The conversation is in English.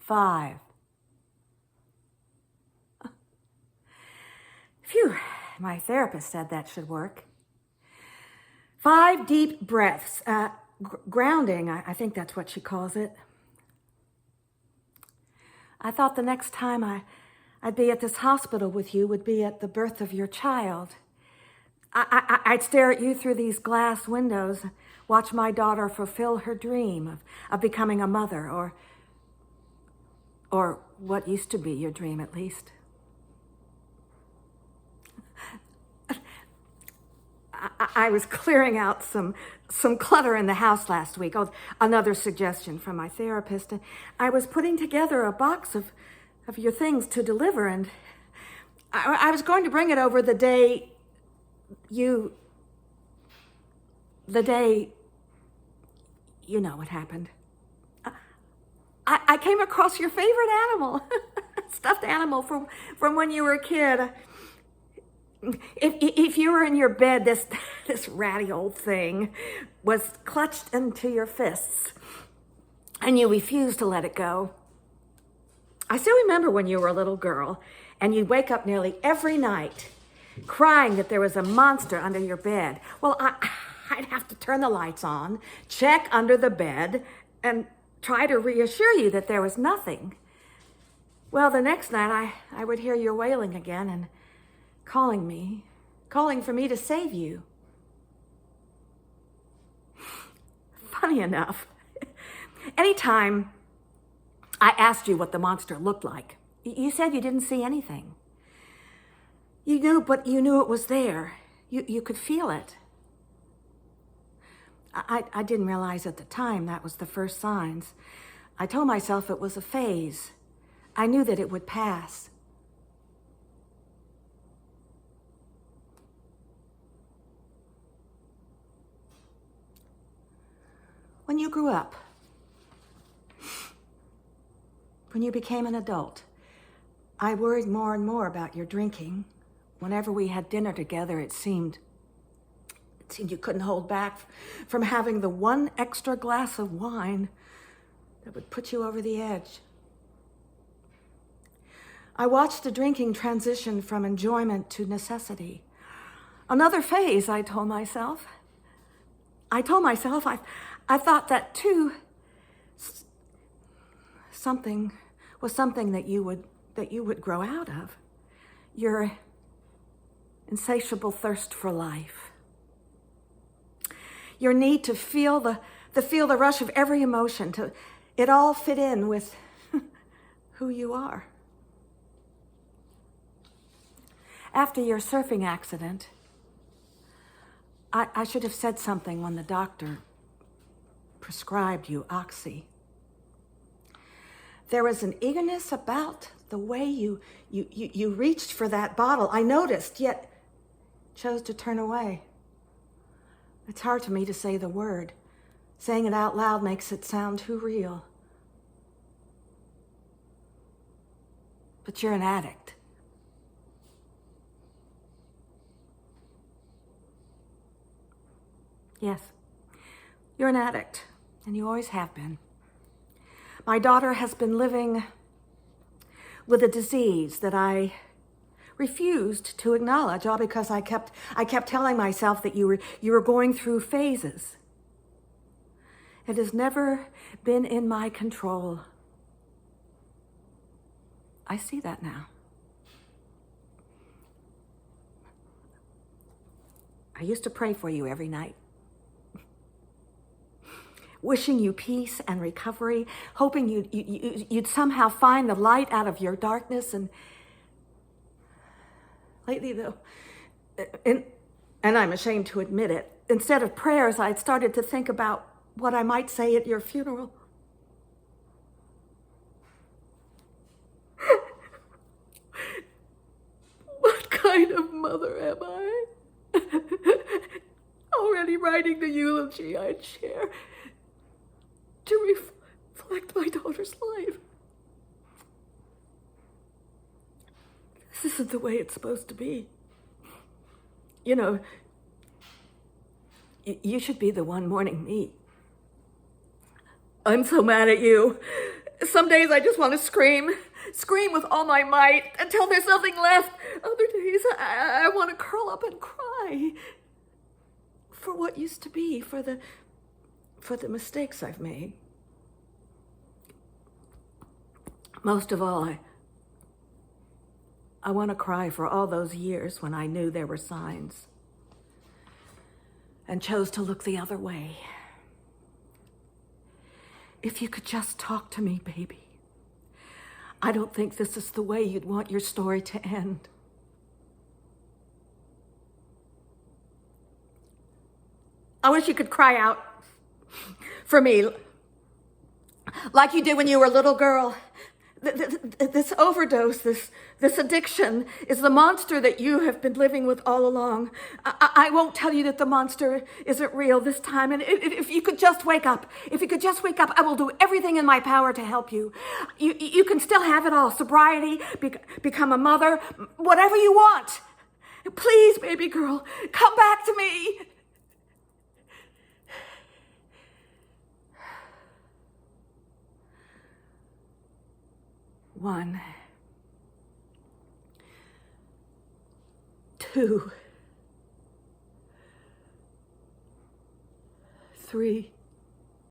5. Phew, my therapist said that should work. 5 deep breaths. Grounding, I think that's what she calls it. I thought the next time I'd be at this hospital with you would be at the birth of your child. I'd stare at you through these glass windows, watch my daughter fulfill her dream of becoming a mother, or what used to be your dream, at least. I was clearing out some clutter in the house last week. Oh, another suggestion from my therapist. I was putting together a box of your things to deliver, and I was going to bring it over the day you know what happened. I came across your favorite animal, stuffed animal from when you were a kid. If you were in your bed, this ratty old thing was clutched into your fists, and you refused to let it go. I still remember when you were a little girl, and you'd wake up nearly every night crying that there was a monster under your bed. Well, I'd have to turn the lights on, check under the bed, and try to reassure you that there was nothing. Well, the next night, I would hear your wailing again and calling for me to save you. Funny enough, anytime I asked you what the monster looked like, you said you didn't see anything. You knew, but you knew it was there. You could feel it. I didn't realize at the time that was the first signs. I told myself it was a phase. I knew that it would pass. When you grew up, when you became an adult, I worried more and more about your drinking. Whenever we had dinner together, it seemed you couldn't hold back from having the one extra glass of wine that would put you over the edge. I watched the drinking transition from enjoyment to necessity. Another phase, I told myself. I thought that too. Something that you would grow out of. Your insatiable thirst for life. Your need to feel the rush of every emotion, to it all fit in with who you are. After your surfing accident, I should have said something when the doctor prescribed you Oxy. There was an eagerness about the way you reached for that bottle. I noticed, yet chose to turn away. It's hard for me to say the word. Saying it out loud makes it sound too real. But you're an addict. Yes, you're an addict, and you always have been. My daughter has been living with a disease that I refused to acknowledge, all because I kept telling myself that you were going through phases. It has never been in my control. I see that now. I used to pray for you every night, wishing you peace and recovery, hoping you'd somehow find the light out of your darkness. And lately, though, and I'm ashamed to admit it, instead of prayers, I'd started to think about what I might say at your funeral. What kind of mother am I? Already writing the eulogy I'd share to reflect my daughter's life. This isn't the way it's supposed to be. You know, you should be the one mourning me. I'm so mad at you. Some days I just want to scream with all my might until there's nothing left. Other days I want to curl up and cry for what used to be, for the mistakes I've made. Most of all, I want to cry for all those years when I knew there were signs and chose to look the other way. If you could just talk to me, baby. I don't think this is the way you'd want your story to end. I wish you could cry out for me like you did when you were a little girl. This overdose, this addiction is the monster that you have been living with all along. I won't tell you that the monster isn't real this time. And if you could just wake up, I will do everything in my power to help you. You can still have it all. Sobriety, become a mother, whatever you want. Please, baby girl, come back to me. 1, 2, 3.